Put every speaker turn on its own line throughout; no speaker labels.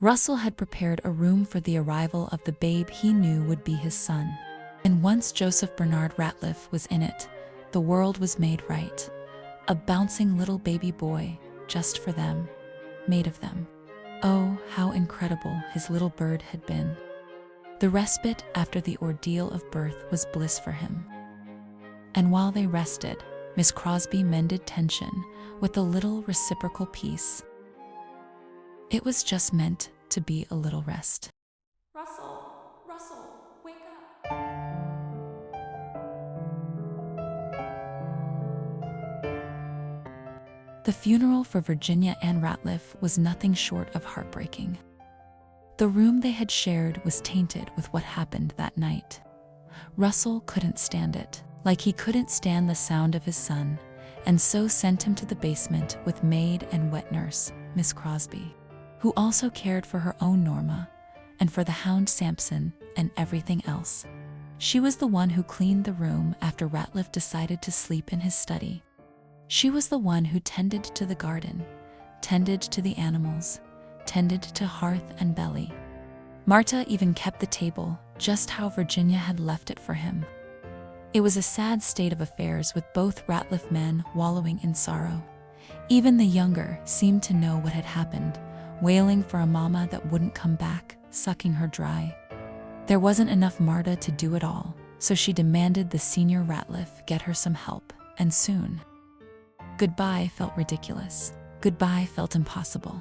Russell had prepared a room for the arrival of the babe he knew would be his son. And once Joseph Bernard Ratliff was in it, the world was made right. A bouncing little baby boy, just for them, made of them. Oh, how incredible his little bird had been. The respite after the ordeal of birth was bliss for him. And while they rested, Miss Crosby mended tension with a little reciprocal peace. It was just meant to be a little rest.
Russell, wake up.
The funeral for Virginia Ann Ratliff was nothing short of heartbreaking. The room they had shared was tainted with what happened that night. Russell couldn't stand it, like he couldn't stand the sound of his son, and so sent him to the basement with maid and wet nurse, Miss Crosby, who also cared for her own Norma, and for the hound Samson and everything else. She was the one who cleaned the room after Ratliff decided to sleep in his study. She was the one who tended to the garden, tended to the animals, tended to hearth and belly. Marta even kept the table, just how Virginia had left it for him. It was a sad state of affairs with both Ratliff men wallowing in sorrow. Even the younger seemed to know what had happened, wailing for a mama that wouldn't come back, sucking her dry. There wasn't enough Marta to do it all, so she demanded the senior Ratliff get her some help, and soon. Goodbye felt ridiculous. Goodbye felt impossible.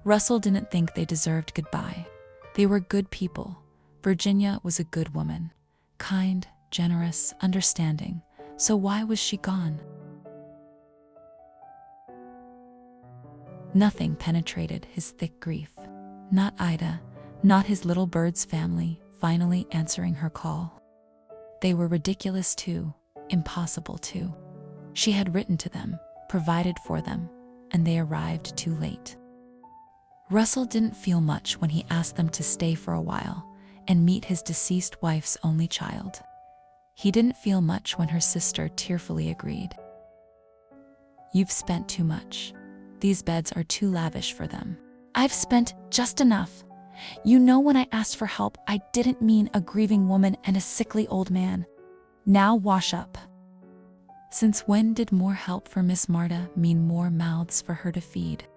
Russell didn't think they deserved goodbye. They were good people. Virginia was a good woman. Kind, generous, understanding. So why was she gone? Nothing penetrated his thick grief. Not Ida, not his little bird's family finally answering her call. They were ridiculous too, impossible too. She had written to them, provided for them, and they arrived too late. Russell didn't feel much when he asked them to stay for a while and meet his deceased wife's only child. He didn't feel much when her sister tearfully agreed. "You've spent too much. These beds are too lavish for them."
"I've spent just enough. You know when I asked for help, I didn't mean a grieving woman and a sickly old man. Now wash up."
Since when did more help for Miss Marta mean more mouths for her to feed?